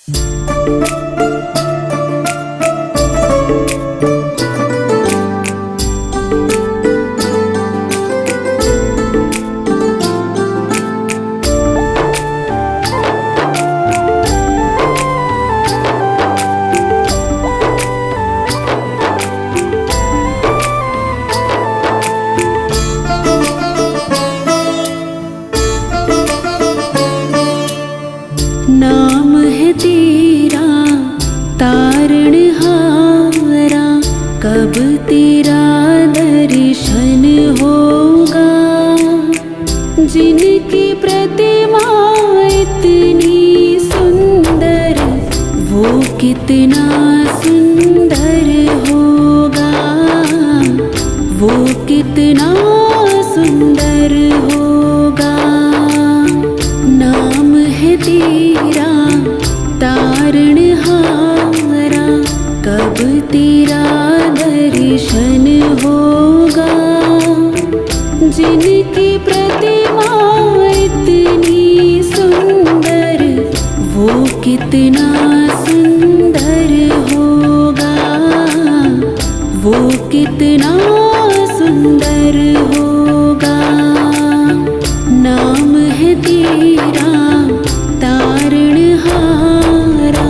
नाम है तेरा तारणहारा, कब तेरा दर्शन होगा। जिनकी प्रतिमा इतनी सुंदर, वो कितना सुंदर होगा, वो कितना सुंदर होगा। नाम है तेरा तारणहारा, कब तेरा दर्शन होगा। जिनकी प्रतिमा इतनी सुंदर, वो कितना सुंदर होगा, वो कितना सुंदर होगा। नाम है तेरा तारणहारा।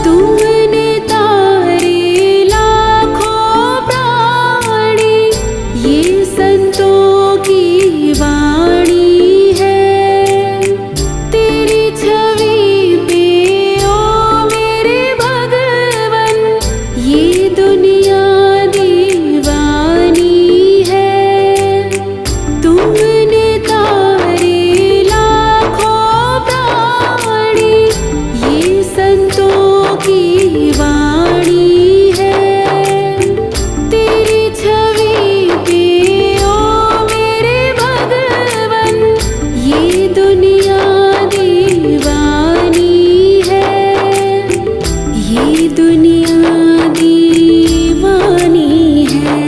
तुमने तारे लाखों प्राणी, ये संतों की वाणी है। तेरी छवि पे ओ मेरे भगवन, ये दुनिया दीवानी है। तुमने तारे लाखों प्राणी, ये संतों की वाणी है। तेरी छवि पे ओ मेरे भगवन, ये दुनिया दीवानी है, ये दुनिया दीवानी है।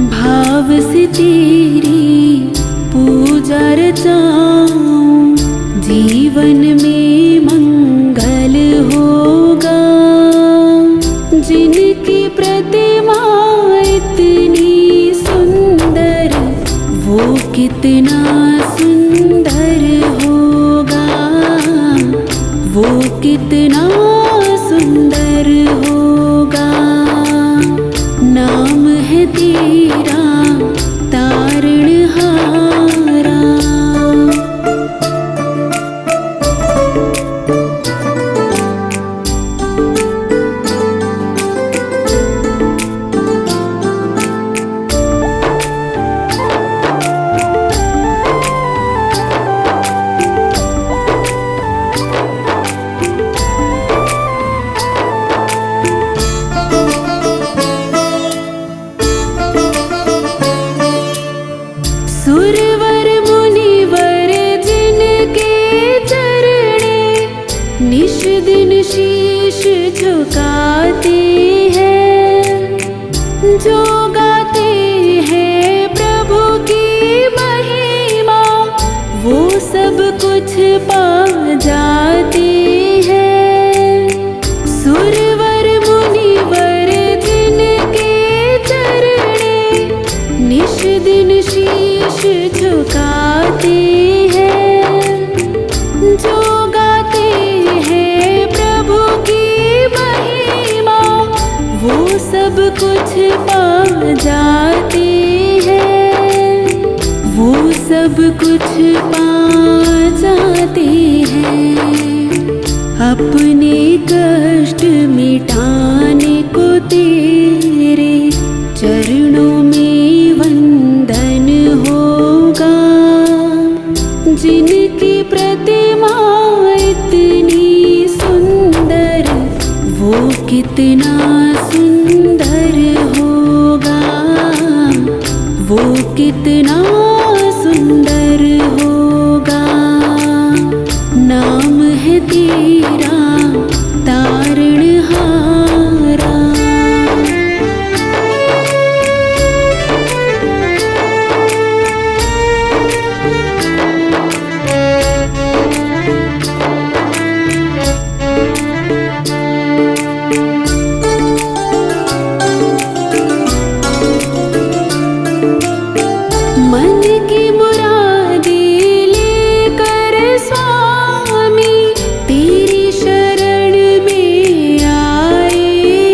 भाव से तेरी पूजा रचाऊं, जीवन में मंगल होगा। जिनकी प्रतिमा इतनी सुंदर, वो कितना सुंदर होगा, वो कितना सुंदर होगा। नाम है तेरा तारणहारा। सुरवर मुनिवर जिनके चरणे, निश दिन शीश झुकाते हैं। जो गाते हैं प्रभु की महिमा, वो सब कुछ पा जाते हैं। सुरवर मुनिवर जिनके चरणे, निश दिन शीश झुकाते हैं। जो गाते हैं प्रभु की महिमा, वो सब कुछ पा जाते हैं, वो सब कुछ पा जाते हैं। अपने कष्ट मिटाने को तेरे चरणों में वंदन होगा। जिनकी प्रतिमा इतनी सुंदर, वो कितना सुंदर होगा, वो कितना सुंदर मन की मुरादें लेकर स्वामी तेरी शरण में आए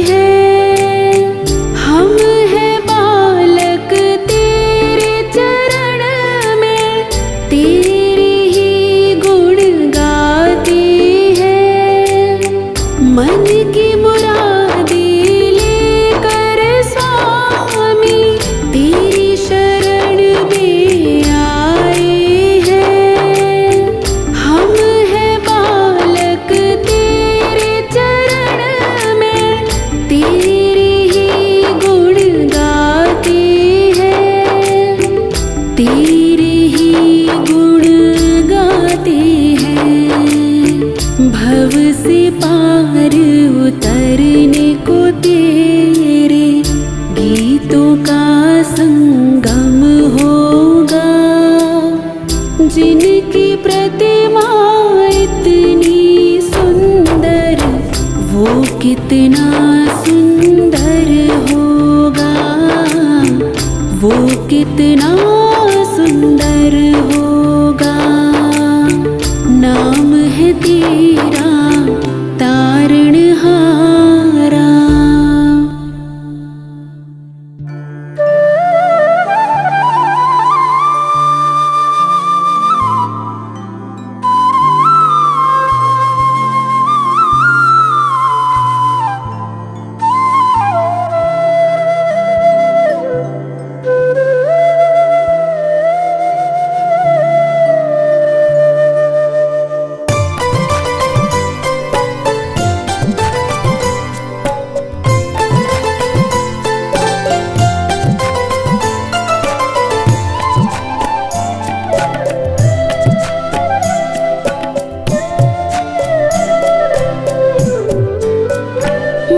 हैं। हम हैं बालक तेरे चरण में, तेरे ही गुण गाते हैं। मन की मुरादें लेकर स्वामी तेरी शरण में आए हैं। हम हैं बालक तेरे चरण में, तेरे ही गुण गाते हैं। तेरे ही गुण गाते हैं। भव से पार उतरने को तेरे गीतों का संगम होगा। जिनकी प्रतिमा इतनी सुंदर, वो कितना सुंदर होगा। वो कितना सुंदर होगा। नाम है तेरा तारणहारा।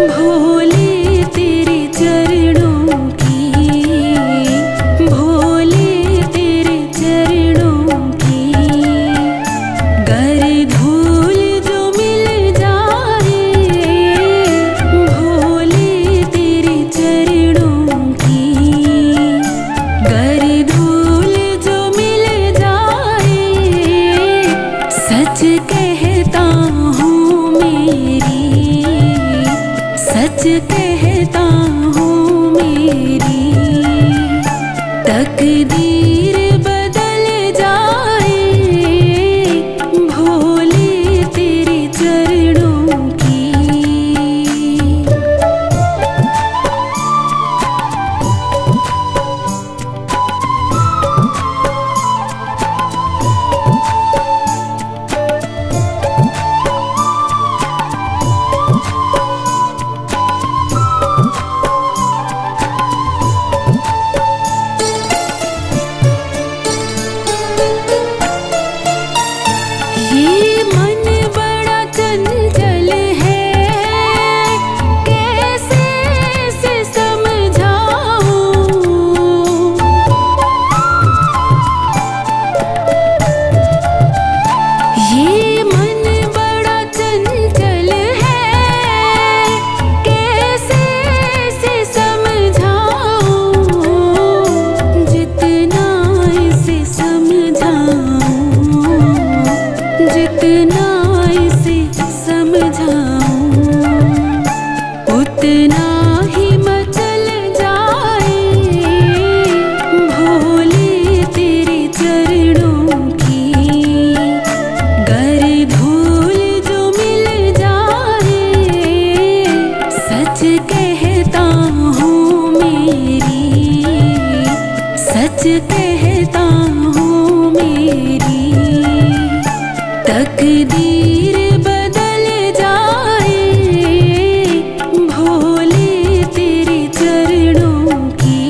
भोले तेरे चरणों की, भोले तेरे चरणों की गर धूल जो मिल जाए। भोले तेरे चरणों की गर धूल जो मिल जाए। सच कहता हूँ मेरी, सच कहता हूँ मेरी तकदीर बदल जाए। भोले तेरे चरणों की। ये मन बड़ा चंचल है, कैसे इसे समझाऊं। ये मन बड़ा चंचल है, कैसे इसे समझाऊं। जितना इसे समझाऊं, जितना इसे समझाऊं, उतना ही मचल जाए। भोले तेरे चरणों की गर धूल जो मिल जाए। सच कहता हूँ मेरी, सच कहता हूँ मेरी तकदीर बदल जाए। भोले तेरे चरणों की।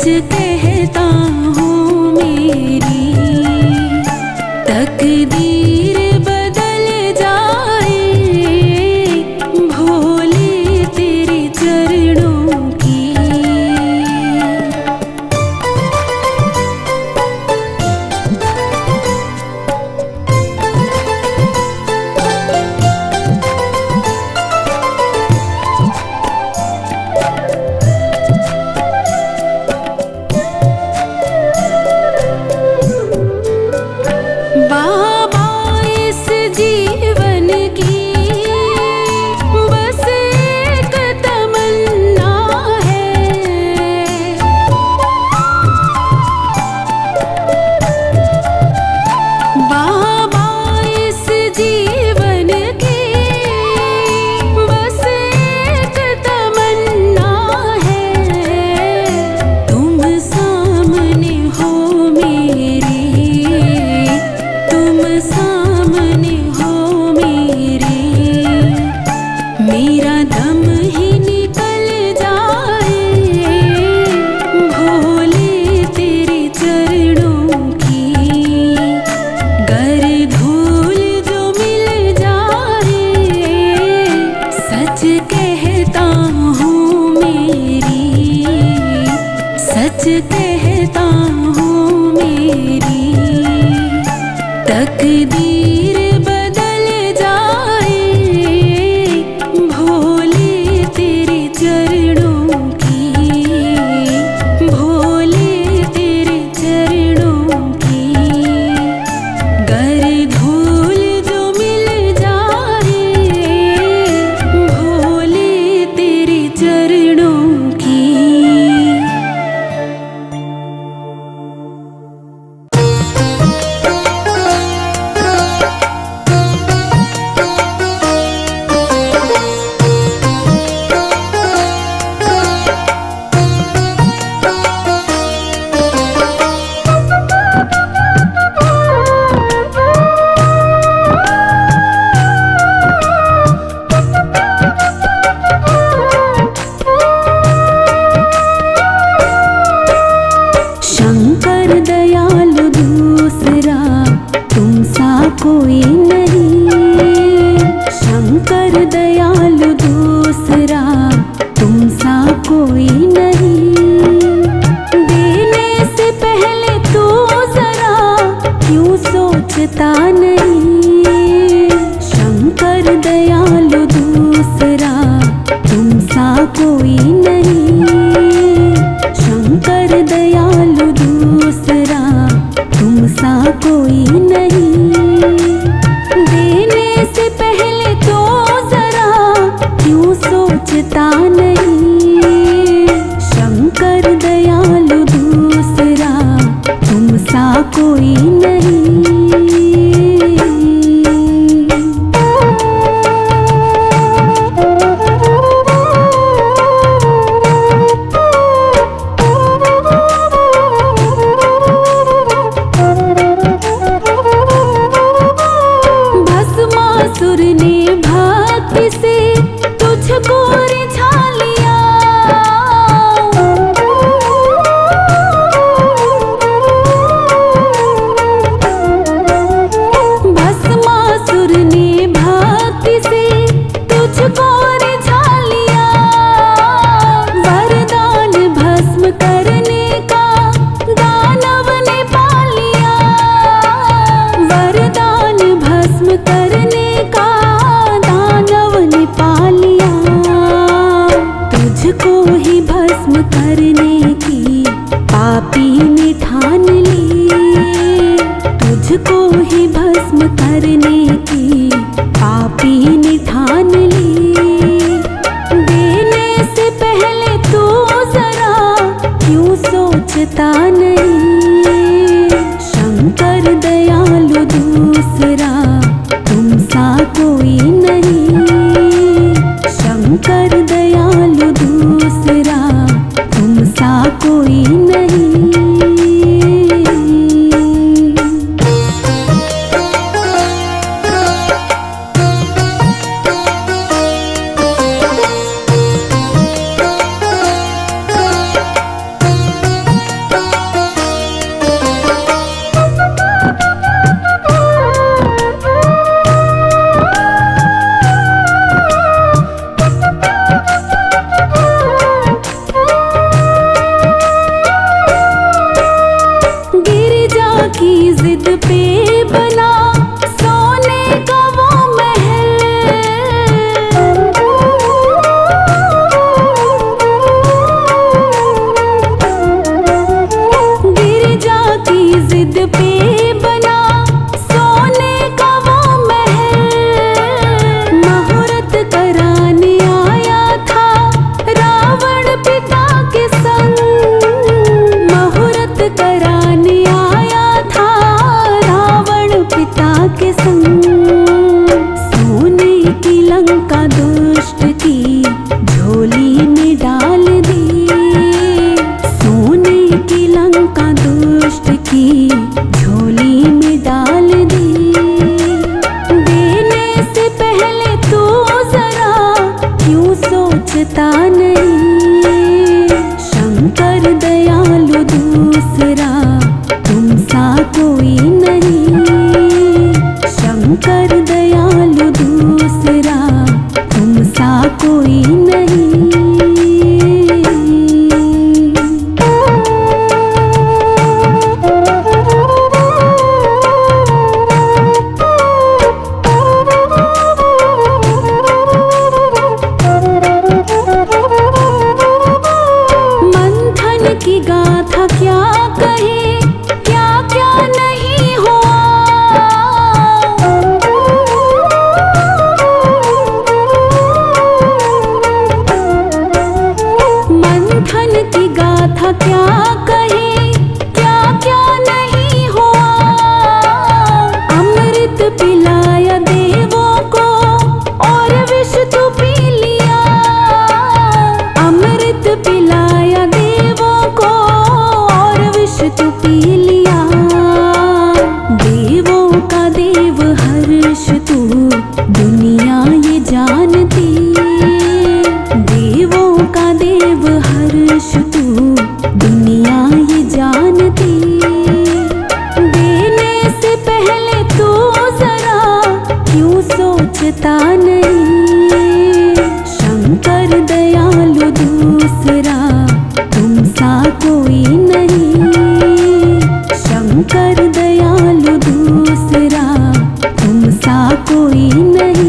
कहता हूँ मेरी तकदीर बदल जाए भोले तेरे चरणों की। बाबा इस जीवन की बस एक तमन्ना है, बाबा इस जीवन की बस एक तमन्ना है, तुम सामने हो मेरे, तुम सामने हो मेरे, मेरा दम ही निकल जाए भोले तेरे चरणों की। गर धूल जो मिल जाए सच कहता हूँ मेरी, सच कहता हूँ मेरी तकदीर बदल जाए भोले तेरे चरणों की, भोले तेरे चरणों की। गर धूल जो मिल जाए भोले तेरे चरणों की। शंकर दयालु दूसरा तुमसा कोई नहीं, शंकर दयालु दूसरा तुमसा कोई नहीं। देने से पहले तो जरा क्यों सोचता नहीं, शंकर दयालु दूसरा तुमसा कोई नहीं, शंकर दयालु दूसरा तुमसा कोई नहीं। देने से पहले तो जरा क्यों सोचता नहीं, शंकर दयालु दूसरा तुमसा कोई नहीं। भस्मासुर ने भक्ति से तुझको रिझा लिया, भस्मासुर ने भक्ति से तुझको रिझा लिया। वरदान भस्म करने का दानव ने पा लिया, वरदान भस्म करने का दानव ने पा लिया। तुझको ही भस्म करने की पापी ने ठान ली, तुझको ही भस्म करने की पापी ने ठान ली। देने से पहले तो जरा क्यों सोचता नहीं, शंकर दयालु दूसरा तुमसा कोई नहीं, शंकर दयालु दूसरा तुमसा कोई नहीं। की गाथा क्या कहे, क्या क्या नहीं हुआ। मंथन की गाथा क्या कहे, क्या क्या नहीं हुआ। अमृत पिलाया देवों को और विष तू पी लिया। अमृत पिलाया देवों को और विष तू पी लिया। देवों का देव हर्ष तू दुनिया ये जानती। देवों का देव हर्ष तू दुनिया ये जानती। देने से पहले तू जरा क्यों सोचता नहीं। शंकर दयालु दूसरा तुम सा कोई नहीं। शंकर दयालु दूसरा तुम सा कोई नहीं।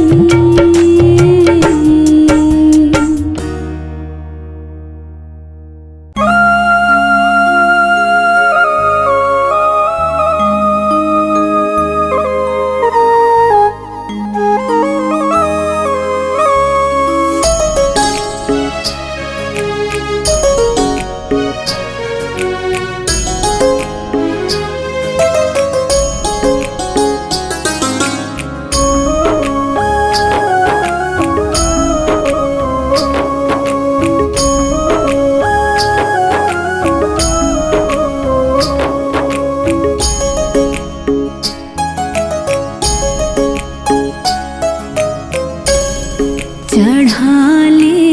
चढ़ा ले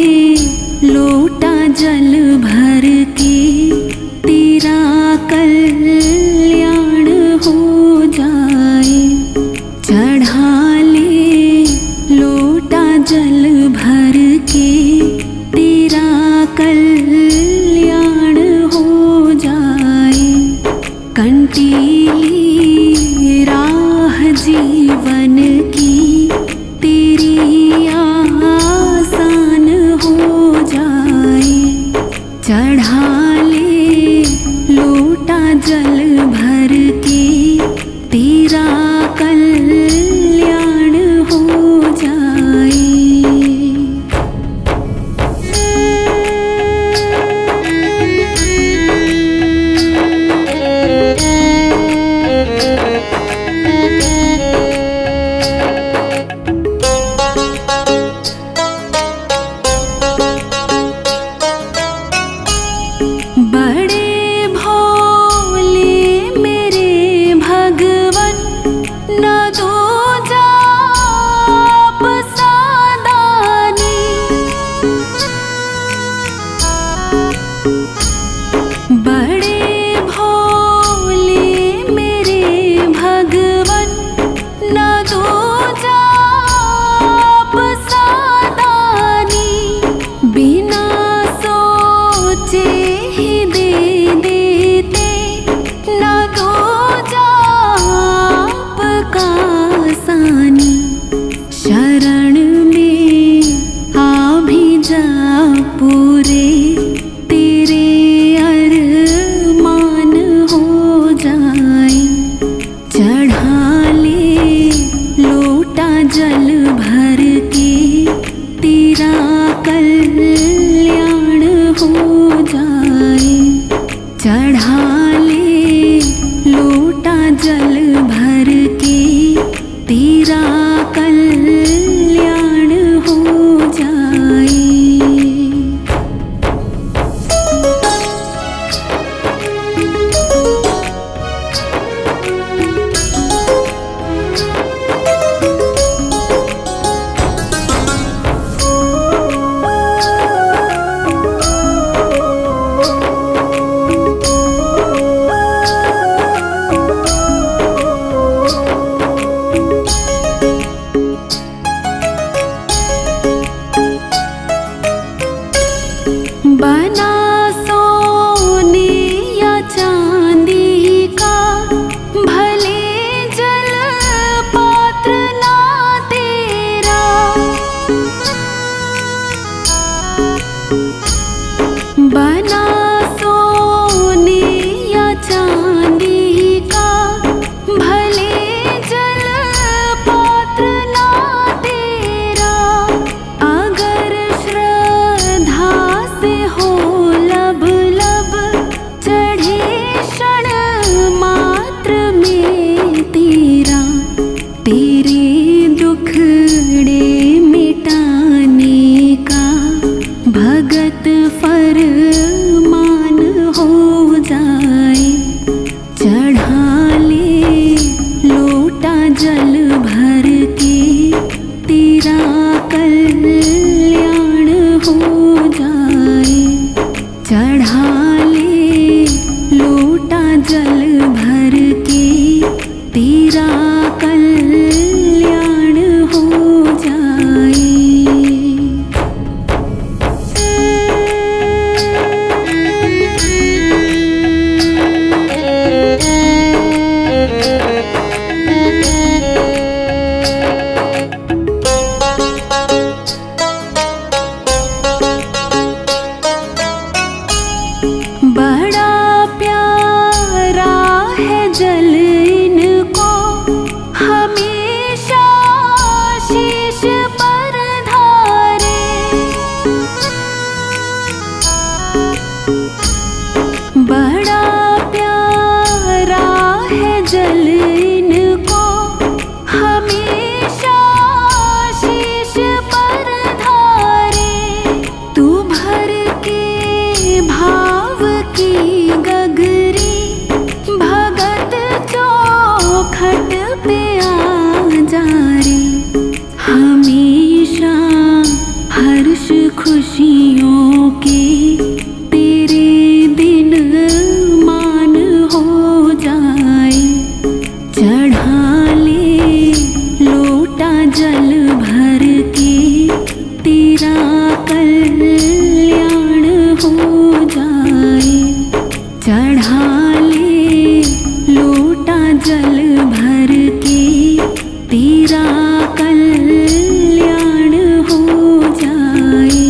लोटा जल भर के तेरा कल्याण हो जाए। चढ़ा ले लोटा जल भर के तेरा कल्याण हो जाए। कंटीली राह जीवन की तेरी आसान हो जाए। चढ़ा ले लोटा जल भर के तेरा कल्याण हो जाए। बड़े भोले मेरे भगवन न दो जाप सादानी। बड़े भोले मेरे भगवन न दो जाप सादानी। बिना सोचे ही दे देते न दो जाप का सानी। शरण में आ भी जा पूरे तेरे अरमान हो जाए। चढ़ा ले लोटा जल भर के तेरा कल्याण हो जाए। चढ़ा ले लोटा जल भर के तेरा कल्याण हो जाए। बना सोने या चांदी का भले जल पात्र ना तेरा। बना सो चढ़ा ले लोटा जल भर के, तेरा कल्याण हो जाए। बड़ा प्यारा है जल इनको, हमेशा शीश पर धारे। बड़ा प्यारा है जल इनको, हमेशा शीश पर धारे। तू भर के भाव की गगरी, भगत चौखट पे आ जा रे। हमेशा हर्ष खुशियों के तेरे दिन मान हो जाए। चढ़ा ले लोटा जल भर के, तेरा कल्याण हो जाए। चढ़ा ले लोटा जल भर के, तेरा कल्याण हो जाए।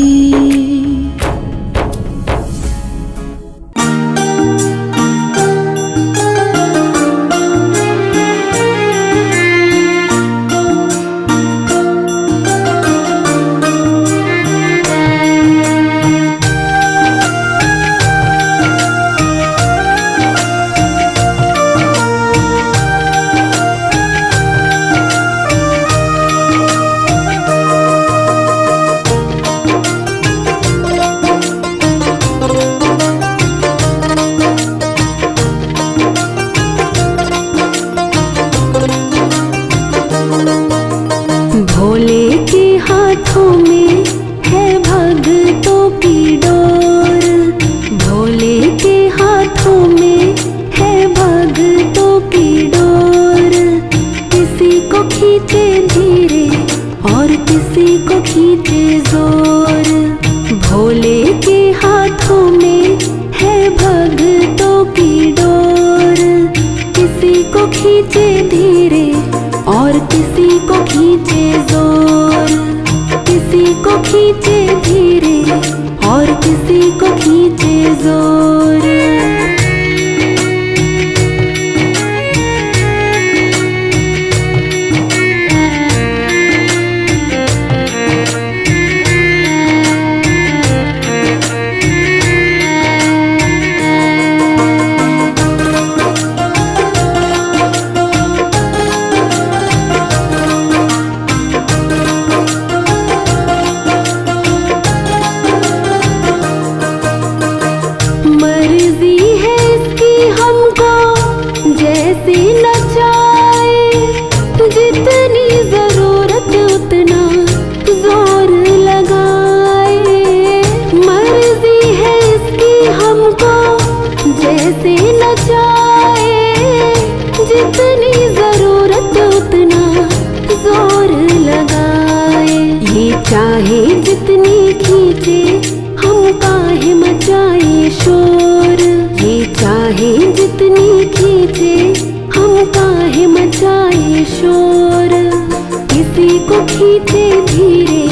भोले के हाथों में है भगतों की डोर। भोले के हाथों में है भगतों की डोर। किसी को खींचे धीरे और किसी को खींचे जोर। भोले के हाथों में है भगतों की डोर। किसी को खींचे धीरे और किसी को खींचे जोर। किसी को खींचे धीरे और किसी को खींचे जोर। मर्जी है इसकी हमको जैसे नचाए, जितनी जरूरत उतना जोर लगाए। मर्जी है इसकी हमको जैसे नचाए, जितनी जरूरत उतना जोर लगाए। ये चाहे जितनी खींचे हम काहे मचाए शोर। ये चाहे जितनी खींचे हम काहे मचाए शोर। किसी को खींचे धीरे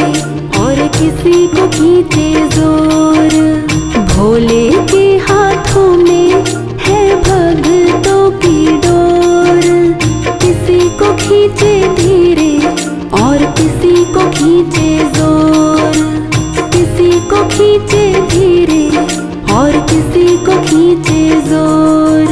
और किसी को खींचे जोर। भोले के हाथों में है भगतों की डोर। किसी को खींचे धीरे और किसी को खींचे जोर। किसी को खींचे धीरे और किसी को खींचे जोर।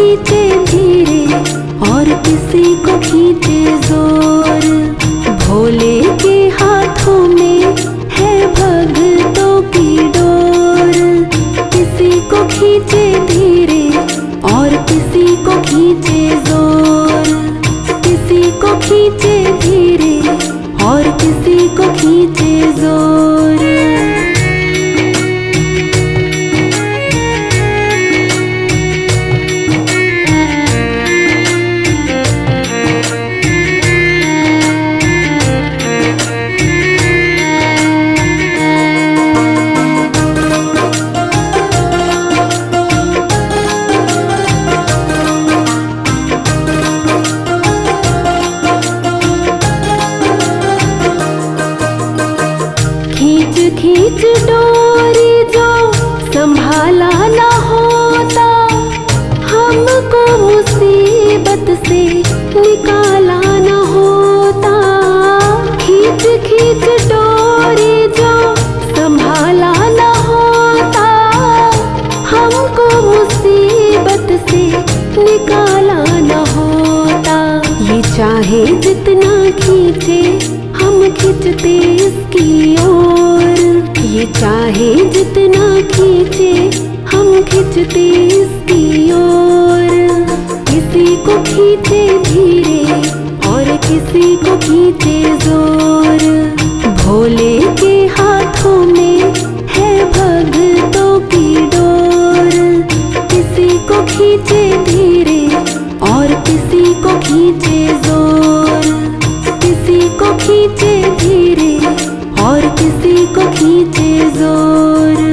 खींचे धीरे और किसी को खींचे जोर। भोले के हाथों में है भक्तों की डोर। किसी को खींचे धीरे और किसी को खींचे जोर। किसी को खींचे धीरे और किसी को खींचे जोर। खींच डोरी जो संभाला ना होता, हमको मुसीबत से निकाला ना होता। खींच खींच डोरी जो संभाला ना होता, हमको मुसीबत से निकाला ना होता। ये चाहे जितना खींचे हम खींचते इसकी ओर। ये चाहे जितना खींचे हम खींचते इसकी ओर। किसी को खींचे धीरे और किसी को खींचे जोर। भोले के हाथों में है भक्तों की डोर। किसी को खींचे धीरे और किसी को खींचे जोर। किसी को खींचे धीरे और किसी को खींचे जोर।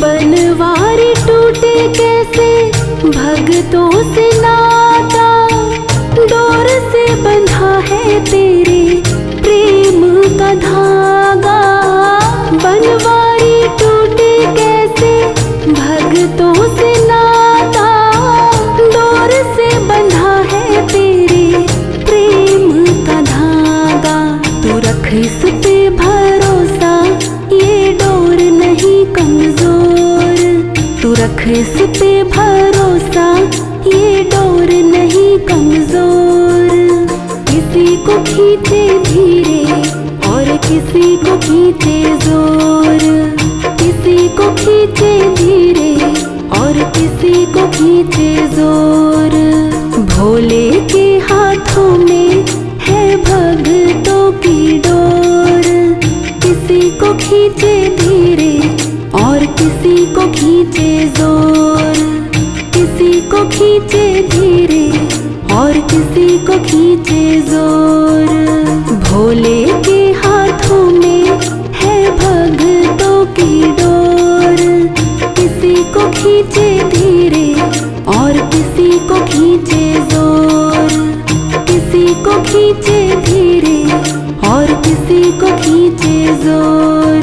बनवारी टूटे कैसे भक्तों से नाता, डोर से बंधा है तेरे प्रेम का धागा। बनवारी टूटे कैसे भक्तों से नाता, डोर से बंधा है तेरे प्रेम का धागा। तू रख इस पे भरोसा, ये डोर नहीं कमजोर। तू रख इस पे भरोसा, ये डोर नहीं कमजोर। किसी को खींचे धीरे और किसी को खींचे जोर। किसी को खींचे धीरे और किसी को खींचे जोर। भोले के हाथों में है भक्तों की डोर। किसी को खींचे धीरे और किसी को खींचे जोर। किसी को खींचे धीरे और किसी को खींचे जोर। भोले के हाथों में है भक्तों की डोर। किसी को खींचे धीरे और किसी को खींचे जोर। किसी को खींचे धीरे और किसी को खींचे जोर।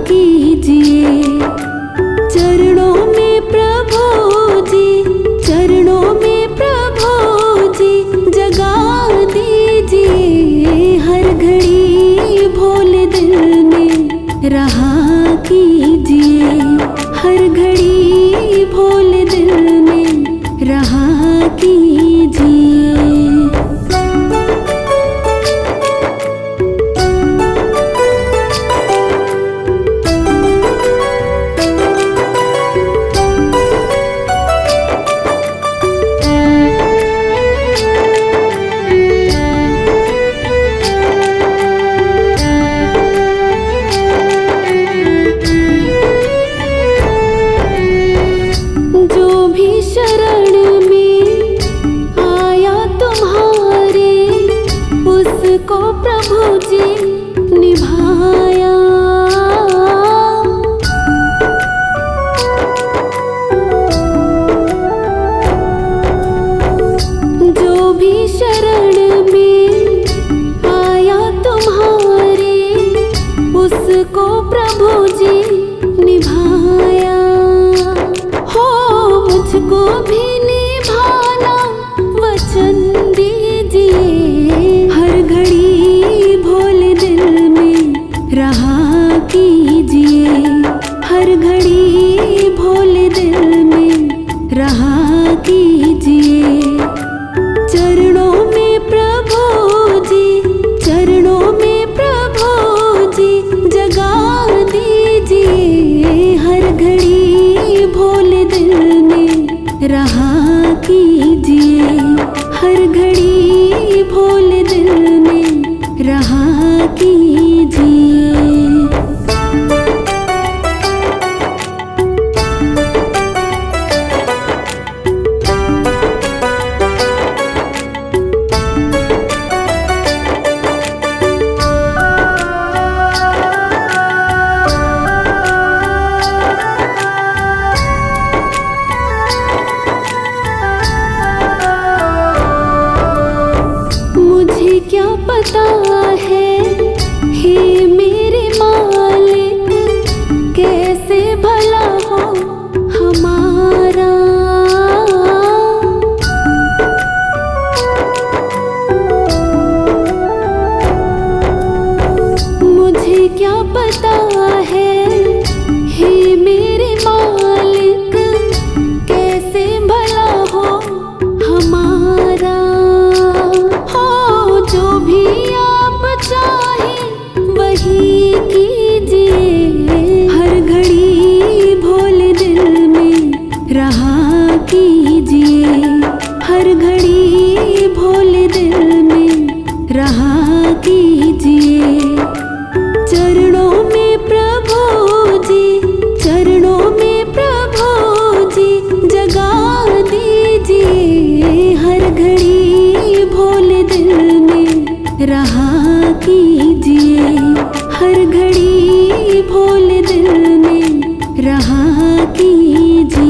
कीजिए। चरणों में प्रभु जी, चरणों में प्रभु जी जगा दीजिए। हर घड़ी भोले दिल में रहा कीजिए। हर घड़ी भोले दिल में रहा कीजिए। जो भी शरण में आया तुम्हारे, उसको प्रभु जी निभाया। जो भी शरण में आया तुम्हारे, उसको प्रभु जी निभाया। हो मुझको भी निभाना वचन दीजिए। हर घड़ी भोले दिल में रहा कीजिए। हर घड़ी भोले दिल में रहा कीजिए। चरणों में प्रभु जी, चरणों में प्रभु जी जगा दीजिए। हर घड़ी भोले दिल में रहा कीजिए। हर घड़ी भोले दिल में रहा कीजिए। मुझे क्या पता है हे मेरे मालिक, कैसे भला हो हमारा। मुझे क्या पता है हे मेरे मालिक, कैसे भला हो हमारा। जो भी आप चाहें वही कीजिए। हर घड़ी भोले दिल में रहा कीजिए। हर घड़ी भोले दिल में रहा कीजिए। चरणों में प्रभु जी, चरणों में प्रभु जी जगा दीजिए। हर घड़ी भोले दिल में रहा कीजिए। हर घड़ी भोले दिल में रहा कीजिए।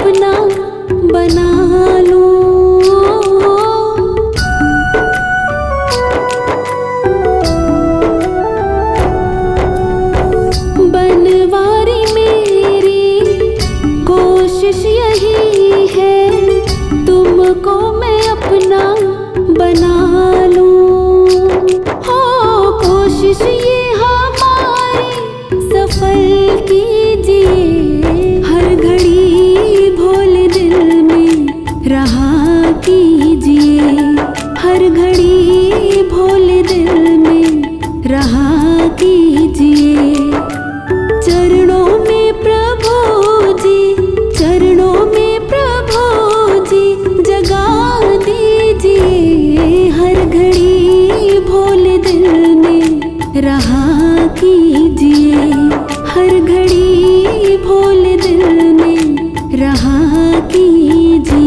अपना बना लूं। बनवारी मेरी कोशिश यही है, तुमको मैं अपना बना लूं। हो कोशिश ये हमारी सफल कीजिए, हर घड़ी भोले दिल में रहा कीजिए, हर घड़ी भोले दिल में रहा कीजिए। चरणों में प्रभु जी, चरणों में प्रभु जी जगा दीजिए, हर घड़ी भोले दिल में रहा कीजिए, हर घड़ी भोले दिल में रहा कीजिए।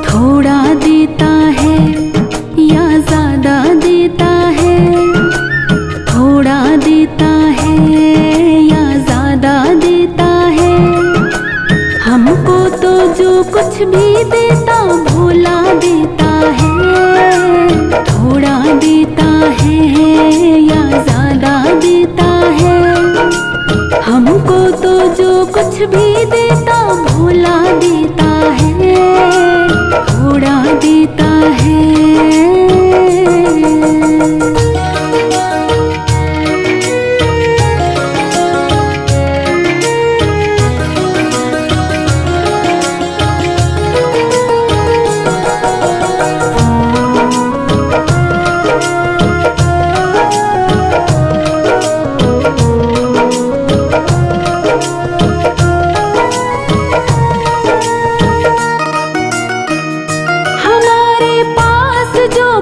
थोड़ा देता है या ज्यादा देता है, थोड़ा देता है या ज्यादा देता है, हमको तो जो कुछ भी देता भोला देता है। थोड़ा देता है या ज्यादा देता है, हमको तो जो कुछ भी देता भोला देता है, थोड़ा देता है।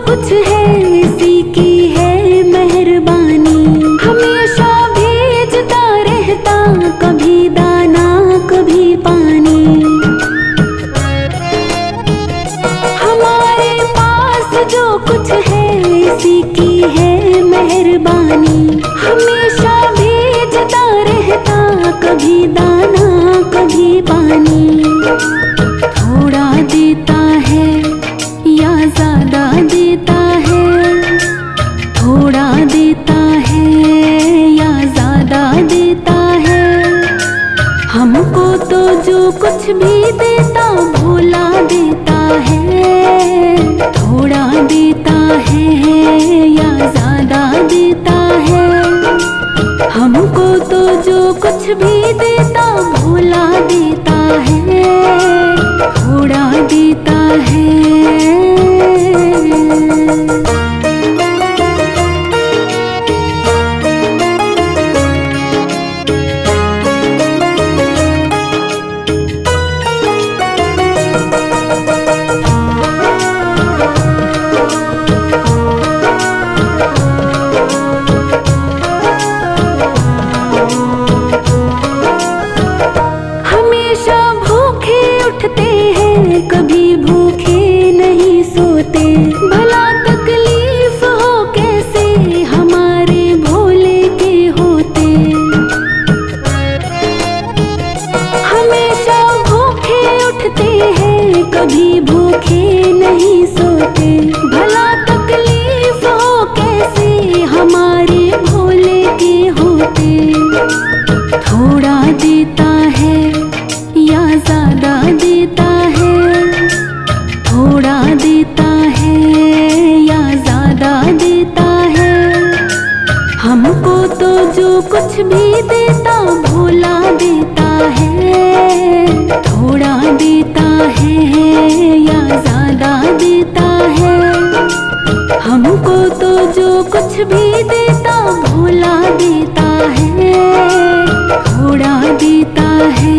कुछ है इसी की है मेहरबानी, हमेशा भेजता रहता कभी दाना कभी पानी। हमारे पास जो कुछ है इसी की है मेहरबानी, हमेशा भेजता रहता कभी दाना कभी पानी। थोड़ा देता है या ज्यादा देता है, थोड़ा देता है या ज्यादा देता है, हमको तो जो कुछ भी देता भोला देता है। थोड़ा देता है या ज्यादा देता है, हमको तो जो कुछ भी देता भोला देता है, थोड़ा देता है। हमेशा भूखे उठते हैं कभी भूखे नहीं सोते, भला तकलीफ हो कैसे हमारे भोले के होते। हमेशा भूखे उठते हैं कभी भूखे नहीं सोते, भला तकलीफ हो कैसे हमारे भोले के होते। थोड़ा देता है या ज्यादा देता है, थोड़ा देता है या ज्यादा देता है, हमको तो जो कुछ भी देता भोला देता है। थोड़ा देता है या ज्यादा देता है, हमको तो जो कुछ भी देता भोला देता है, थोड़ा देता है।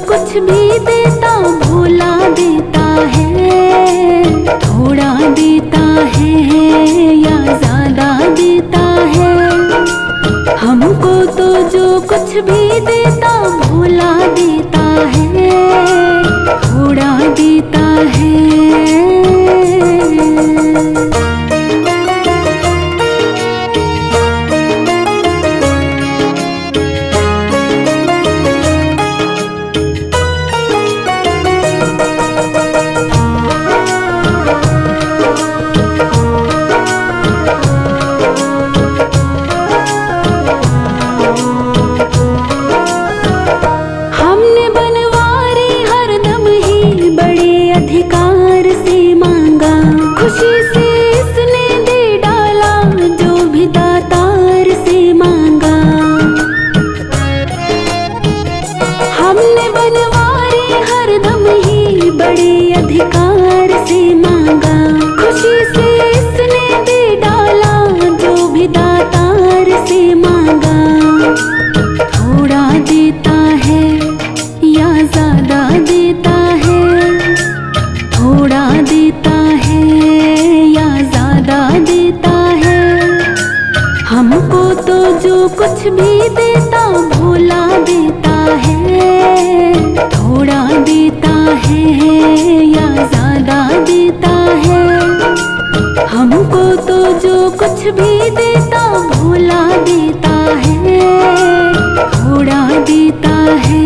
कुछ भी देता भोला देता है। थोड़ा देता है या ज्यादा देता है, हमको तो जो कुछ भी देता भोला देता है, थोड़ा देता है। हमने बनवारी हरदम ही बड़े अधिकार से मांगा, खुशी से इसने दे डाला जो भी दातार से मांगा। हमने बनवारी हरदम ही बड़े अधिकार से मांगा, खुशी से इसने दे डाला जो भी दातार से मांगा। थोड़ा देता है या ज्यादा देता है, थोड़ा देता है या ज्यादा देता है, हमको तो जो कुछ भी देता भोला देता है। थोड़ा देता है या ज्यादा देता है, हमको तो जो कुछ भी देता भोला देता है, थोड़ा देता है।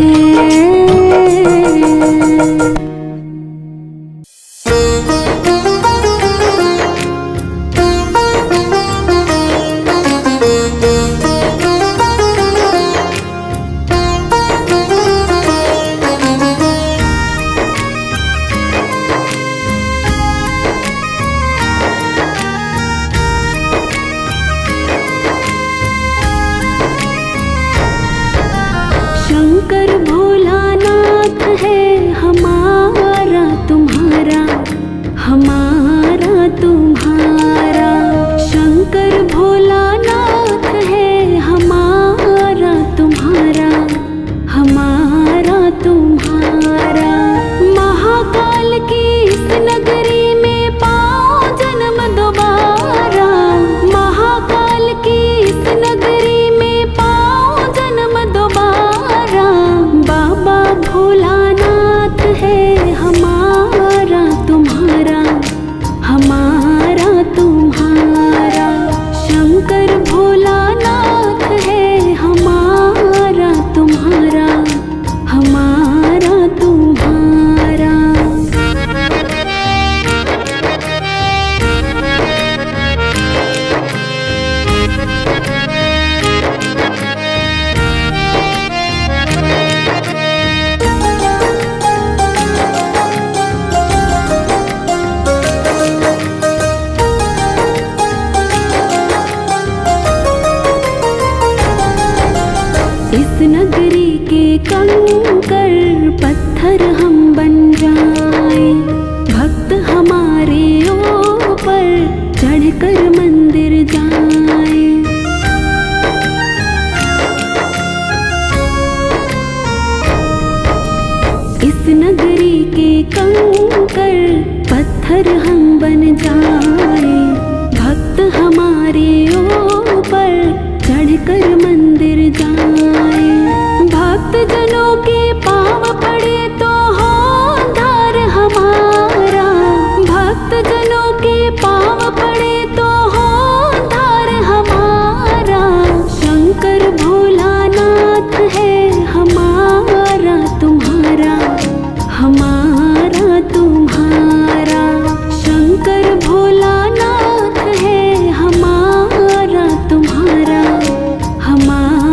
शंकर भोलानाथ है हमारा तुम्हारा, हमारा तुम्हारा। शंकर भोलानाथ है हमारा तुम्हारा, हमारा तुम्हारा। महाकाल की इस नगरी में पाओ जन्म दोबारा, महाकाल की इस नगरी में पाओ जन्म दोबारा। बाबा भोलानाथ है हमारा तुम्हारा, हमारा तुम्हारा। शंकर भोलानाथ है हमारा तुम्हारा, हमारा तुम्हारा। इस नगरी के कंकड़ पत्थर हम बन जाएं, भक्त हमारे ऊपर चढ़कर मंदिर जाएं। इस नगरी के कंकड़ पत्थर हम बन जाएं, भक्त हमारे ऊपर चढ़कर मंदिर जाएं। भक्त जनों के पाँव पड़े तो हो उद्धार हमारा, भक्त जनों के पाँव पड़े तो हो उद्धार हमारा। शंकर भोलानाथ है हमारा तुम्हारा, हमारा तुम्हारा। शंकर भोलानाथ है हमारा तुम्हारा, हमारा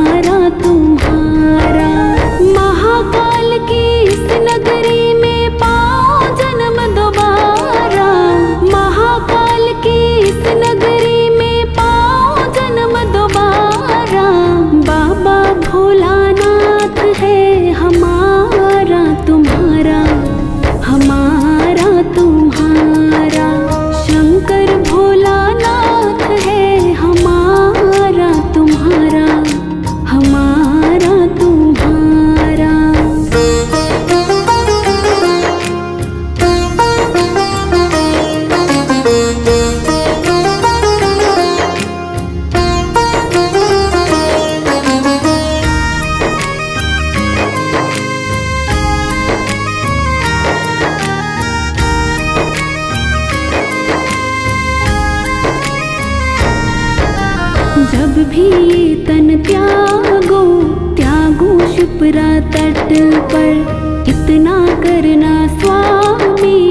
तट पर, इतना करना स्वामी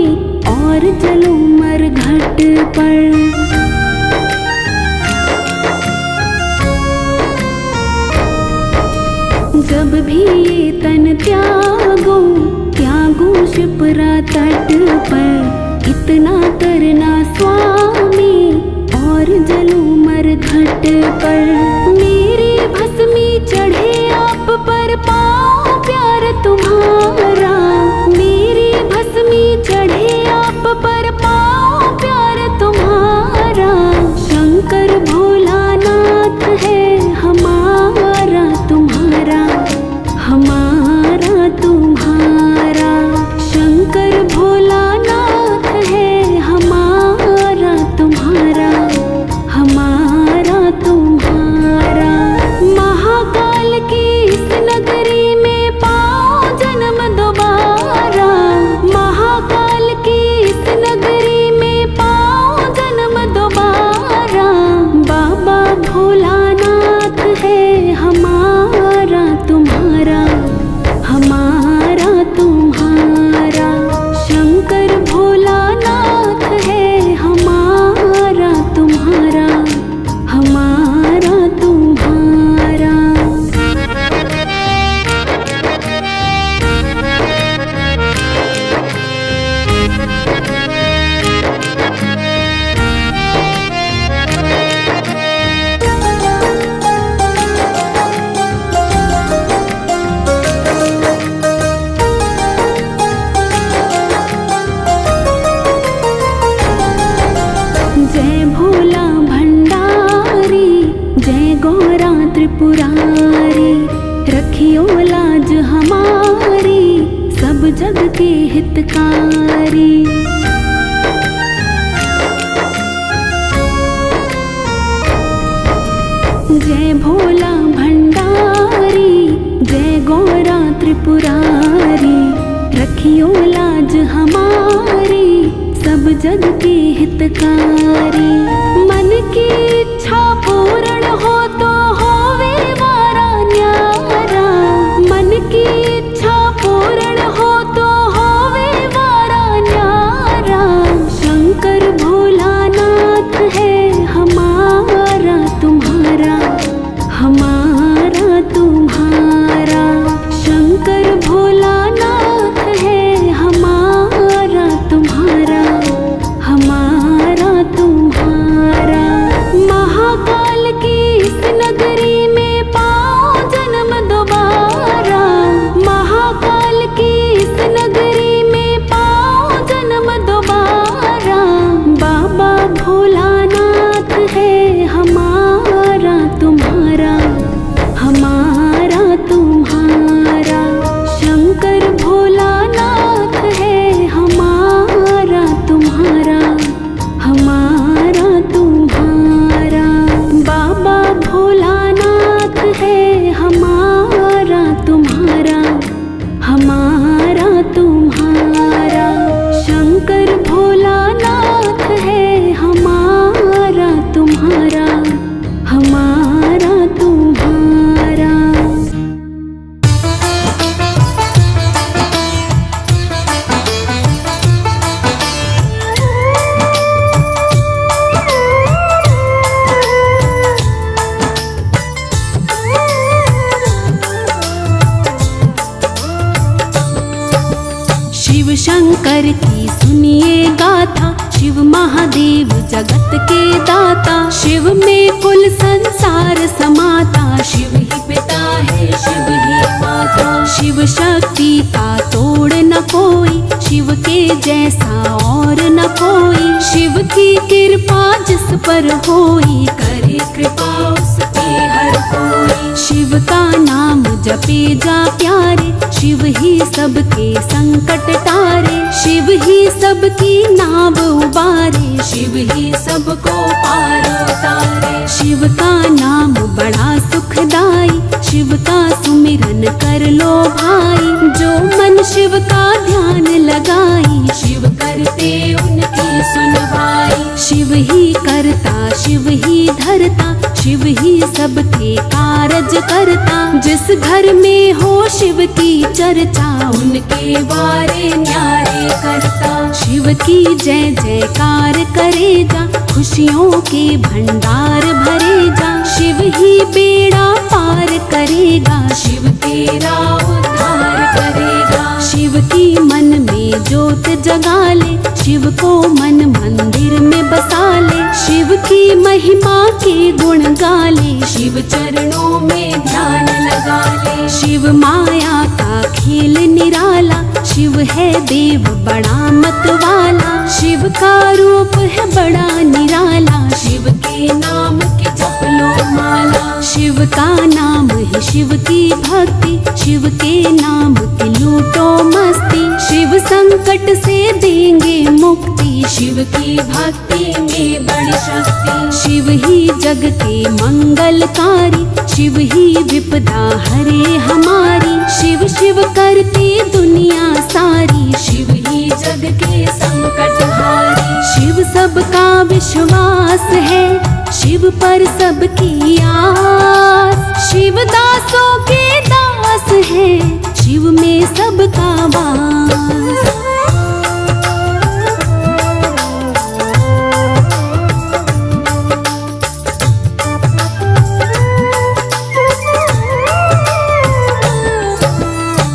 और चलो मर घट पर। जब भी ये तन त्यागो, त्यागो शिप्रा तट पर, इतना करना स्वामी और जलो मर घट पर। मेरी भस्मी चढ़े आप पर, पाओ प्यार तुम्हारा। मेरी भस्मी चढ़े आप पर, पाओ प्यार तुम्हारा। शंकर भोलानाथ है हमारा तुम्हारा, हमारा तुम्हारा। शंकर भोलानाथ है हमारा तुम्हारा, हमारा तुम्हारा। महाकाल की इस नगरी में पाओ जन्म दोबारा। महाकाल की इस नगरी में पाओ जन्म दोबारा। बाबा भोलानाथ है हमारा तुम्हारा, हमारा तुम्हारा। शंकर भोलानाथ है हमारा तुम्हारा, हमारा तुम्हारा। जय भोला भंडारी, जय गौरा त्रिपुरारी। रखियो लाज हमारी, सब जग के हितकारी। जय भोला भंडारी, जय गौरा त्रिपुरारी। रखियो लाज हमारी, सब जग के हितकारी। मन की इच्छा पूर्ण हो तो होवे वारा न्यारा। मन की इच्छा पूर्ण हो तो होवे वारा न्यारा। शंकर भोलानाथ है हमारा तुम्हारा, हमारा तुम्हारा। शंकर भोलानाथ है हमारा तुम्हारा, हमारा तुम्हारा। महाकाल की इस नगरी में पाओ जन्म दोबारा। महाकाल की इस नगरी में पाओ जन्म दोबारा। बाबा भोलानाथ है हमारा तुम्हारा, हमारा तुम्हारा। शंकर भोलानाथ है हमारा तुम्हारा, हमारा तुम्हारा। बाबा भोलानाथ है हमारा तुम्हारा, हमारा तुम्हारा। शंकर भोलानाथ है हमारा तुम्हारा, हमारा तुम्हारा। शिव शंकर की सुनिए गाथा, शिव महादेव जगत के दाता। शिव में कुल संसार समाता, शिव ही पिता है शिव ही माता। शिव शक्ति का तोड़ न कोई, शिव के जैसा और न कोई। शिव की कृपा जिस पर होई, करे कृपा उसके हर कोई। शिव का नाम जपे जा प्यारे, शिव ही सबके संकट टारे। शिव ही सबकी नाव उबारे, शिव ही सबको पार उतारे। शिव का नाम बड़ा सुखदाई, शिव का सुमिरन कर लो भाई। जो मन शिव का ध्यान लगाई, शिव करते उनकी सुनवाई। शिव ही करता शिव ही धरता, शिव ही सबके कारज करता। जिस घर में हो शिव की चर्चा, उनके बारे न्यारे करता। शिव की जय जयकार करेगा, खुशियों के भंडार भरेगा। शिव ही बेड़ा पार करेगा, शिव तेरा उद्धार करेगा। शिव की मन में ज्योत जगा ले, शिव को मन मंदिर में बसा ले। शिव की महिमा के गुण गा ले, शिव चरणों में ध्यान लगा ले। शिव माया का खेल निराला, शिव है देव बड़ा मतवाला। शिव का रूप है बड़ा निराला, शिव के नाम की जप लो माला। शिव का नाम है शिव की भक्ति, शिव के नाम की लूटो मस्ती। शिव संकट से देंगे मुक्ति, शिव की भक्ति में बड़ी शक्ति। शिव ही जग के मंगलकारी, शिव ही विपदा हरे हमारी। शिव शिव करती दुनिया सारी, शिव ही जग के संकट हारी। शिव सबका विश्वास है, शिव पर सबकी आस। शिव दासों के दास है, शिव में सबका वास।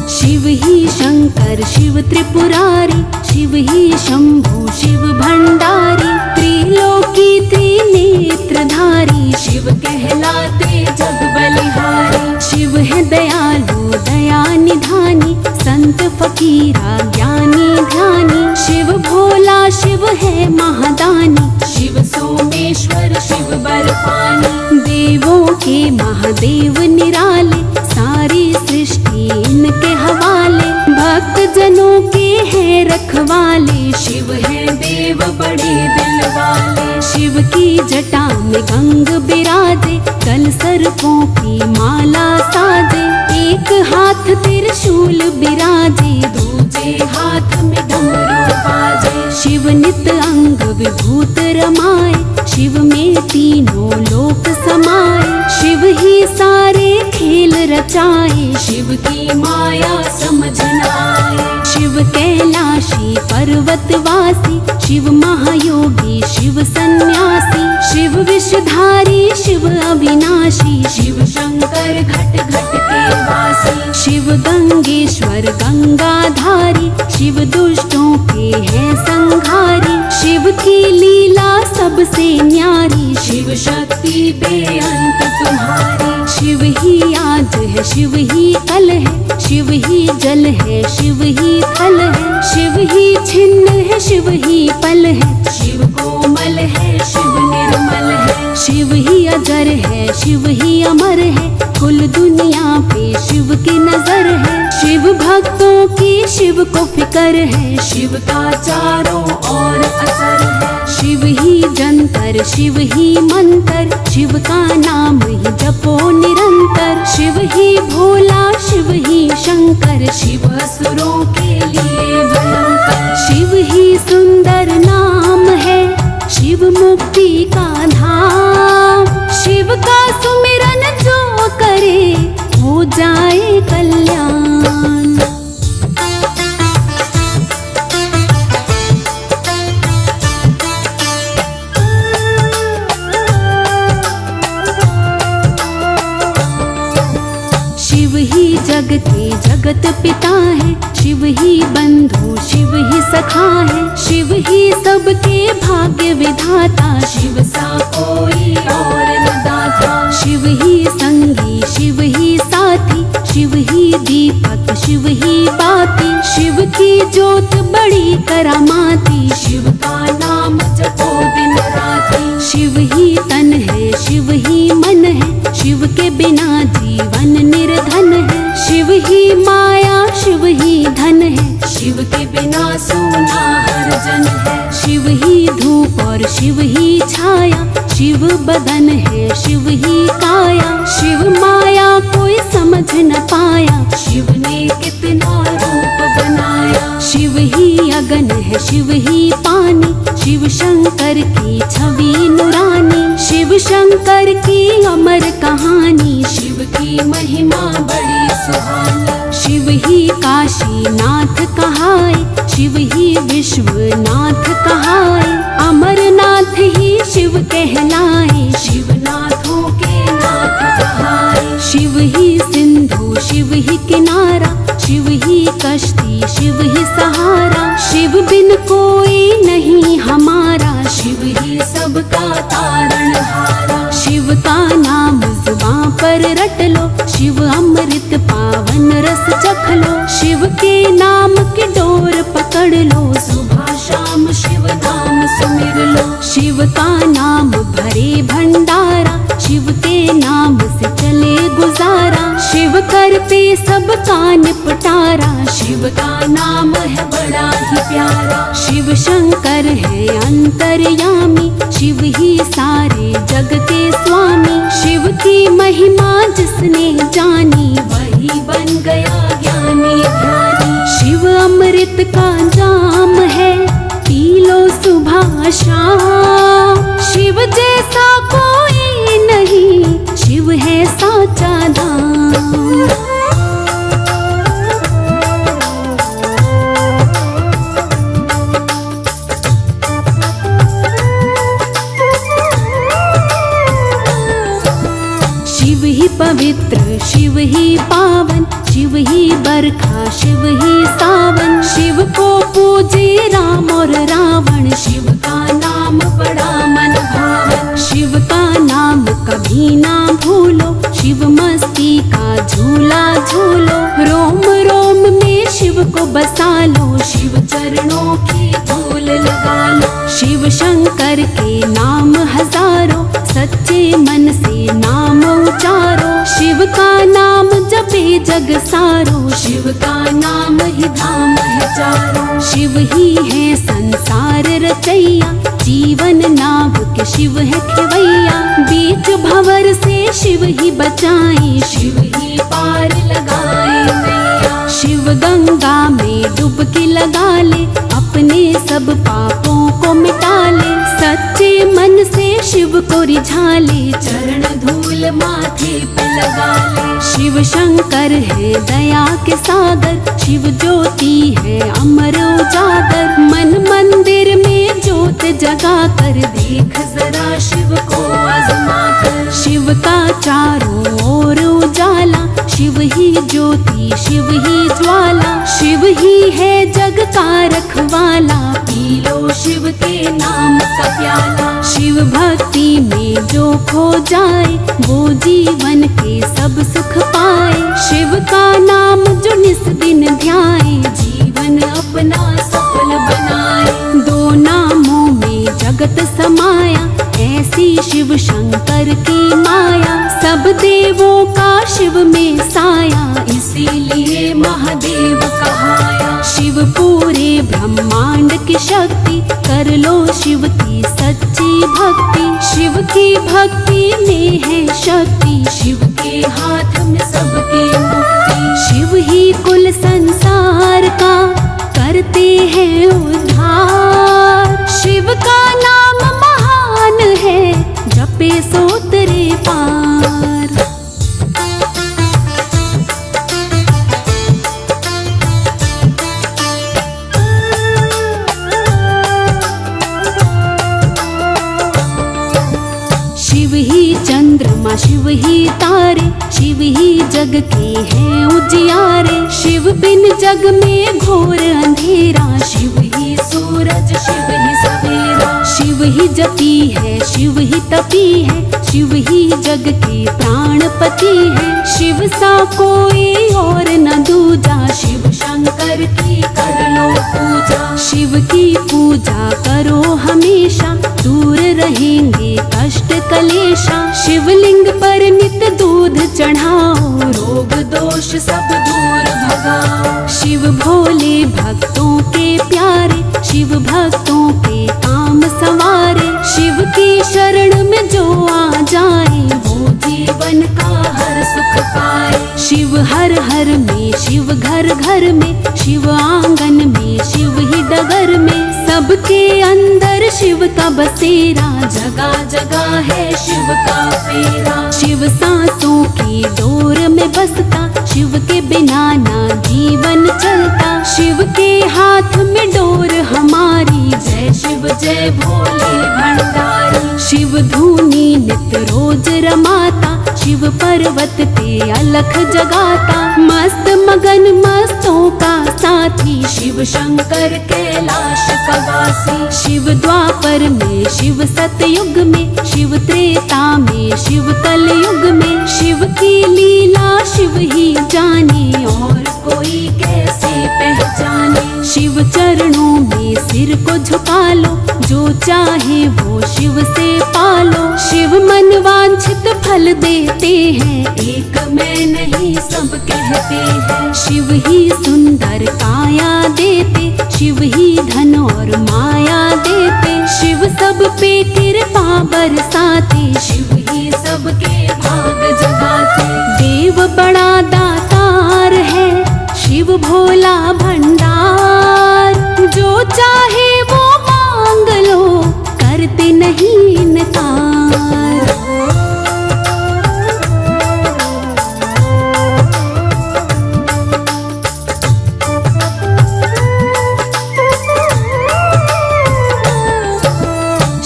शिव ही शंकर शिव त्रिपुरारी, शिव ही शंभु शिव भंडारी। त्रिलोकी त्रिनेत्रधारी, शिव कहलाते जग बलिहारी। शिव है दयालु दया निधानी, संत फकीरा ज्ञानी ध्यानी। शिव भोला शिव है महादानी, शिव सोमेश्वर शिव बर्फानी। देवों के महादेव निराले, सारी सृष्टि इनके हवाले। भक्त जनों के हैं रखवाले, शिव है देव बड़े दिल वाले। शिव की जटा में गंग बिराजे, कल सर्पों की माला साजे। एक हाथ त्रिशूल बिराजे, दूजे हाथ में डमरू बाजे। शिव नित अंग विभूत रमाए, शिव में तीनों लोक समाए। शिव ही सारे खेल रचाए, शिव की माया समझ न आए। शिव कैलाशी पर्वतवासी, शिव महायोगी शिव सन्यासी। शिव विषधारी शिव अविनाशी, शिव शंकर घट घट के वासी। शिव गंगेश्वर गंगाधारी, शिव दुष्टों के हैं संघारी। शिव की लीला सबसे न्यारी, शिव शक्ति बेअंत तुम्हारी। शिव ही आज है शिव ही कल है, शिव ही जल है शिव ही थल है। शिव ही छिन्न है शिव ही पल है, शिव कोमल है शिव निर्मल है। शिव ही अजर है शिव ही अमर है, कुल दुनिया पे शिव की नजर है। शिव भक्तों की शिव को फिकर है, शिव का चारों ओर असर है। शिव ही जंतर शिव ही मंत्र, शिव का नाम ही जपो निरंतर। शिव ही भोला शिव ही शंकर, शिव असुरों के लिए भयंकर। शिव ही सुंदर नाम है, शिव मुक्ति का धाम। शिव का सुमिरन जो करे, हो जाए कल्याण। शिव ही जग के जगत पिता है, शिव ही बंधु शिव ही सखा है। शिव ही सबके भाग्य विधाता, शिव सा कोई और न दाता। शिव ही संगी शिव ही साथी, शिव ही दीपक शिव ही बाती। शिव की ज्योत बड़ी करामाती, शिव का नाम जपो दिन राती। शिव ही तन है शिव ही मन है, शिव के बिना जीवन निर्धन है। शिव ही माया शिव ही धन है, शिव के बिना सोना हर जन है। शिव ही धूप और शिव ही छाया, शिव बदन है शिव ही काया। शिव माया कोई समझ न पाया, शिव ने कितना रूप बनाया। शिव ही अगन है शिव ही पानी, शिव शंकर की छवि नुरानी। शिव शंकर की सुंदर कहानी, शिव की महिमा बड़ी सुहानी। शिव ही काशीनाथ कहाए, शिव ही विश्वनाथ कहाए, अमरनाथ ही शिव कहलाए, शिवनाथों के नाथ कहाए। शिव ही सिंधु, शिव ही किनारा, शिव ही कश्ती, शिव ही सहारा, शिव बिन कोई नहीं हमारा, शिव ही सबका तारणहारा। शिव का नाम जुबां पर रट लो, शिव अमृत पावन रस चख लो, शिव के नाम की डोर पकड़ लो, सुबह शाम शिव नाम सुमिर लो। शिव का नाम भरे भंडारा, शिव के नाम से चले गुजारा, शिव कर पे सबका निपटारा, शिव का नाम है बड़ा ही प्यारा। शिव शंकर है अंतर्यामी, शिव ही सारे जग के स्वामी, शिव की महिमा जिसने जानी, वही बन गया ज्ञानी ध्यानी। शिव अमृत का जाम है, पी लो सुबह शाम, शिव जैसा कोई नहीं, शिव है साचा धाम। शिव ही पवित्र, शिव ही पावन, शिव ही बरखा, शिव ही सावन, शिव को पूजे राम और रावण, शिव का नाम बड़ा मन भावन। शिव का नाम कभी ना भूलो, शिव मस्ती का झूला झूलो, रोम रोम में शिव को बसा लो, शिव चरणों की धूल लगा लो। शिव शंकर के नाम हजारों, सच्चे मन से नाम उचारो, शिव का नाम जपे जग सारो, शिव का नाम ही धाम है चारों। शिव ही है संसार रचैया, जीवन नाव के शिव है खेवैया, बीच भंवर से शिव ही बचाए, शिव ही पार लगाए नैया। शिव गंगा में डुबकी लगा ले, अपने सब पापों को मिटा ले, सच्चे मन से शिव को रिझा ले, चरण धूल माथे पे लगा ले। शिव शंकर है दया के सागर, शिव ज्योति है अमर उजागर, मन मंदिर में ज्योत जगा कर, देख जरा शिव को आजमा कर। शिव का चारों ओर उजाला, शिव ही ज्योति, शिव ही ज्वाला, शिव ही है जग का रखवाला, पी लो शिव के नाम का प्याला। शिव भक्ति में जो खो जाए, वो जीवन के सब सुख पाए, शिव का नाम जो निस दिन ध्याए, जीवन अपना सफल बनाए। दो नामों में जगत समाया, ऐसी शिव शंकर की माया, सब देवों का शिव में साया, इसीलिए महादेव कहाया। शिव पूरे ब्रह्मांड की शक्ति, कर लो शिव की सच्ची भक्ति, शिव की भक्ति में है शक्ति, शिव के हाथ में सबकी मुक्ति। शिव ही कुल संसार का करते हैं उद्धार, शिव का नाम महान है, जपे सो तेरे पार। शिव ही चंद्रमा, शिव ही तारे, शिव ही जग के हैं उजियारे, शिव बिन जग में घोर अंधेरा, शिव ही सूरज, शिव ही सवेरा। शिव ही जपी है, शिव ही तपी है, शिव ही जग के प्राणपति है, शिव सा कोई और न दूजा, शिव शंकर की कर लो पूजा। शिव की पूजा करो हमेशा, दूर रहेंगे कष्ट कलेशा, शिवलिंग पर नित दूध चढ़ाओ, रोग दोष सब दूर भगाओ। शिव भोले भक्तों के प्यारे, शिव भक्तों के काम सवारे, शिव की शरण में जो आ जाए, वो जीवन का हर सुख पाए। शिव हर हर में, शिव घर घर में, शिव आंगन में, शिव ही डगर में, सबके अंदर शिव का बसेरा, जगह जगह है शिव का फेरा। शिव सांसों की डोर में बसता, शिव के बिना ना जीवन चलता, शिव के हाथ में डोर हमारी, जय शिव जय भोले भंडारी। शिव धूनी नित रोज रमाता, शिव पर्वत पे अलख जगाता, मस्त मगन मस्तों का साथी, शिव शंकर कैलाश का वासी। शिव द्वापर में, शिव सतयुग में, शिव त्रेता में, शिव कलयुग में, शिव की लीला शिव ही जाने, और कोई कैसे पहचाने। शिव चरणों में सिर को झुका लो, जो चाहे वो शिव से पालो। शिव मन वांछित फल देते हैं, एक मैं नहीं सब कहते हैं। शिव ही सुंदर काया देते, शिव ही धन और माया देते, शिव सब पे कृपा बरसाते, शिव ही सबके भाग जगाते। देव बड़ा दातार है, शिव भोला भंडार, जो चाहे वो मांग लो, करते नहीं इनकार।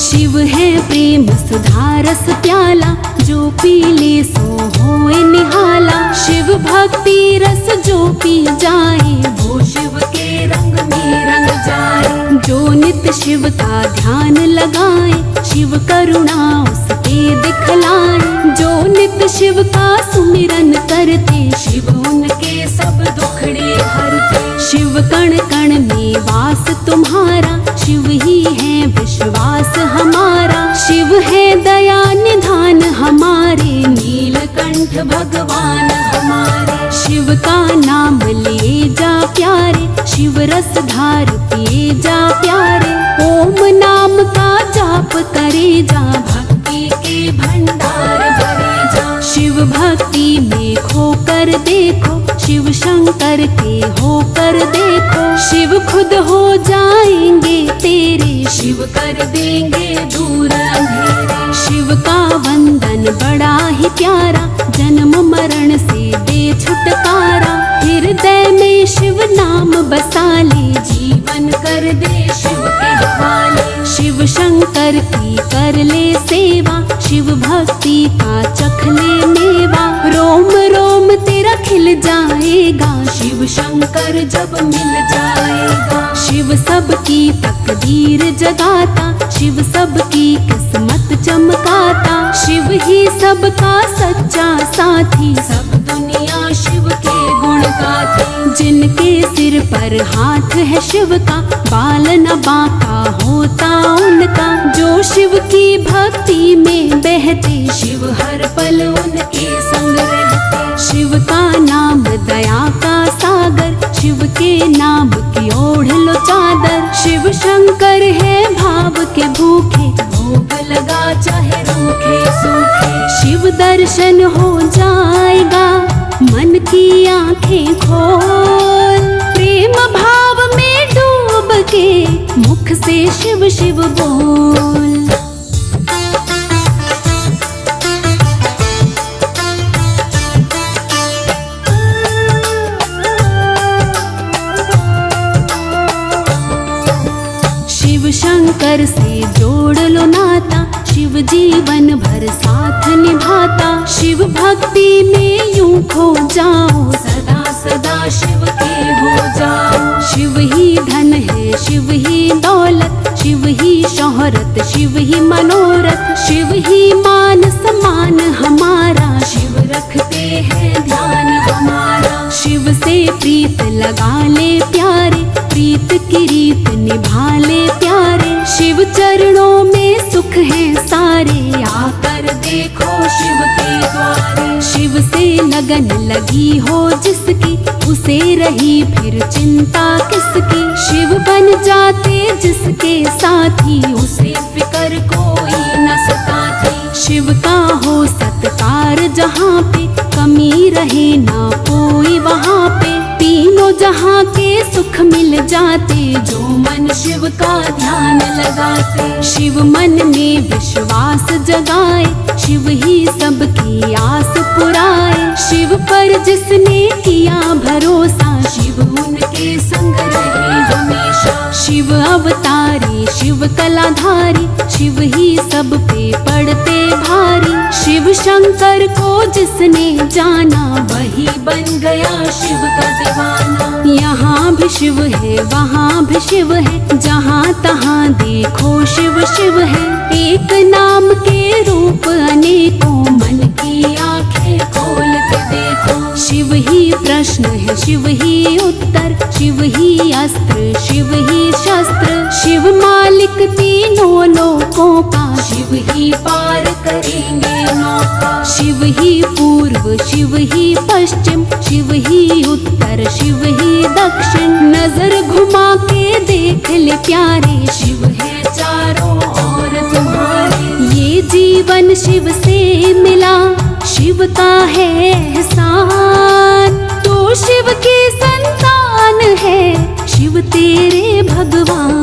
शिव है प्रेम सुधारस प्याला, जो पी ले सो होए निहाला। शिव भक्ति रस जो पी जाए, वो शिव के रंग में रंग जाए। जो नित शिव का ध्यान लगाए, शिव करुणा उसके दिखलाए। जो नित शिव का सुमिरन करते, शिव उनके सब दुखड़े हरते। शिव कण कण में वास तुम्हारा, शिव ही है विश्वास हमारा। शिव है दया निधान हमारे, नीलकंठ भगवान हमारे। शिव का नाम ले जा प्यारे, शिव रस धार पिए जा प्यारे। ओम नाम का जाप करे जा, भक्ति के भंडार भरे जा। शिव भक्ति में खोकर देखो, शिव शंकर के होकर देखो। शिव खुद हो जाएंगे तेरे, शिव कर देंगे दूर अंधेरे। शिव का वंदन बड़ा ही प्यारा, जन्म मरण से दे छुटकारा। हृदय में शिव नाम बसा ले, जीवन कर दे शिव के हवाले। शिव शंकर की कर ले सेवा, शिव भक्ति का चख ले मेवा। रोम रोम तेरा खिल जाएगा, शिव शंकर जब मिल जाएगा। शिव सबकी तकदीर जगाता, शिव सबकी किस्मत चमकाता। शिव ही सबका सच्चा साथी, सब दुनिया शिव के गुण गाती। जिनके सिर पर हाथ है शिव का, बाल न बांका होता उनका। जो शिव की भक्ति में बहते, शिव हर पल उनके संग रहते। शिव का नाम दया का सागर, शिव के नाम की ओढ़ लो चादर। शिव शंकर है भाव के भूखे, भोग लगा चाहे रूखे सूखे। शिव दर्शन हो जाएगा, मन की आंखें खोल। प्रेम भाव में डूब के, मुख से शिव शिव बोल। शिव शंकर से जोड़ लो नाता, शिव जीवन भर साथ निभाता। शिव भक्ति में यूं खो जाओ, सदा सदा शिव के हो जाओ। शिव ही धन है, शिव ही दौलत, शिव ही शोहरत, शिव ही मनोरथ। शिव ही मान सम्मान हमारा, शिव रखते हैं ध्यान हमारा। शिव से प्रीत लगा ले प्यारे, प्रीत की रीत निभा ले प्यारे। शिव चरणों में सुख है सारे, आकर देखो शिव के द्वारे। शिव से लगन लगी हो जिसकी, उसे रही फिर चिंता किसकी। शिव बन जाते जिसके साथी, उसे फिकर कोई न सताती। शिव का हो सत्कार जहाँ पे, कमी रहे ना कोई वहाँ पे। तीनों जहाँ के सुख मिल जाते, जो मन शिव का ध्यान लगाते। शिव मन में विश्वास जगाए, शिव ही सबकी आस पुराए। शिव पर जिसने किया भरोसा, शिव उनके संग रहे हमेशा। शिव अवतारी, शिव कलाधारी, शिव ही सब पे पड़ते भारी। शिव शंकर को जिसने जाना, वही बन गया शिव का दीवाना। यहाँ भी शिव है, वहाँ भी शिव है, जहाँ तहाँ देखो शिव शिव है। एक नाम के रूप अनेकों, मन की आंखें खोल के देखो। शिव ही प्रश्न है, शिव ही उत्तर, शिव ही अस्त्र, शिव ही शस्त्र। शिव मालिक तीनों लोकों का, शिव ही पार करेंगे नौका। शिव ही पूर्व, शिव ही पश्चिम, शिव ही उत्तर, शिव ही दक्षिण। नजर घुमा के देख ले प्यारे, शिव है चारों ओर तुम्हारे। ये जीवन शिव से मिला, शिव का है एहसान। तो शिव की संतान है, शिव तेरे भगवान।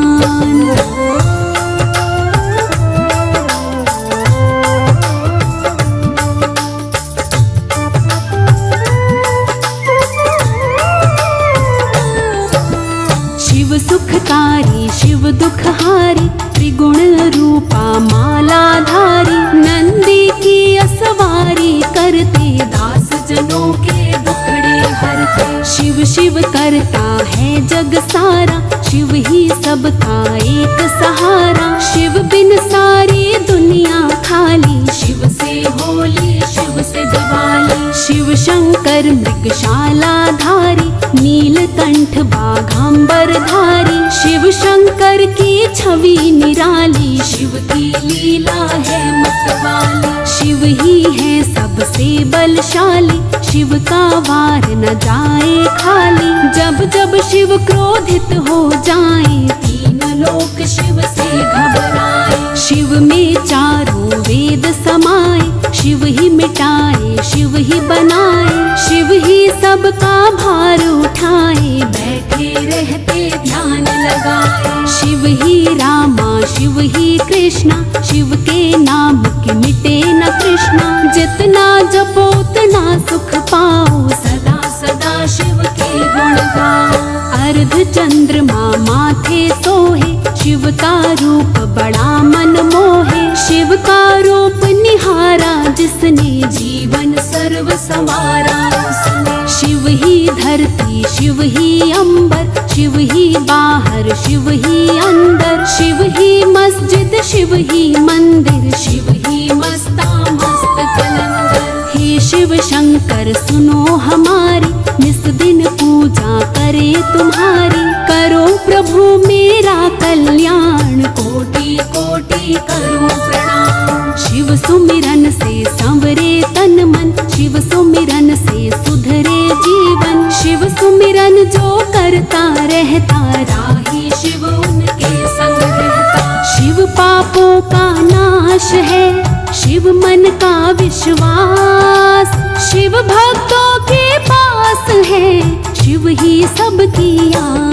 शिव सुखकारी, शिव दुखहारी, त्रिगुण रूपा मालाधारी। नंदी की असवारी करते, दास जनों के दुखड़े हरते। शिव शिव करता है जग सारा, शिव ही सबका एक सहारा। शिव बिन सारी दुनिया खाली, शिव से होली, शिव से दिवाली। शिव शंकर मृगशाला धारी, नीलकंठ बाघांबर धारी। शिव शंकर की छवि निराली, शिव की लीला है मतवाली। शिव ही है सबसे बलशाली, शिव का वार न जाए खाली। जब जब शिव क्रोधित हो जाए, तीन लोक शिव से घबराए। शिव में चारों वेद समाए, शिव ही मिटाए, शिव ही बनाए। शिव ही सबका भार उठाए, बैठे रहते ध्यान लगाए। शिव ही रामा, शिव ही कृष्णा, शिव के नाम के मिटे न कृष्णा। जितना जपो उतना सुख पाओ, सदा सदा शिव के गुण गाओ। अर्ध चंद्रमा माथे सोहे, शिव का रूप बड़ा मन मोहे। शिव का रूप निहारा जिसने, जीवन सर्व संवारा उसने। शिव ही धरती, शिव ही अंबर, शिव ही बाहर, शिव ही अंदर। शिव ही मस्जिद, शिव ही मंदिर, शिव ही मस्ता मस्त कलंदर। हे शिव शंकर सुनो हमारी, निस दिन पूजा करे तुम्हारी। करो प्रभु मेरा कल्याण, कोटि कोटि करूं प्रणाम। शिव सुमिरन से संवरे तन मन, शिव सुमिरन से सुधरे जीवन। शिव सुमिरन जो करता रहता, राही शिव उनके संग रहता। शिव पापों का नाश है, शिव मन का विश्वास। शिव भक्तों के पास है, शिव ही सबकी आस।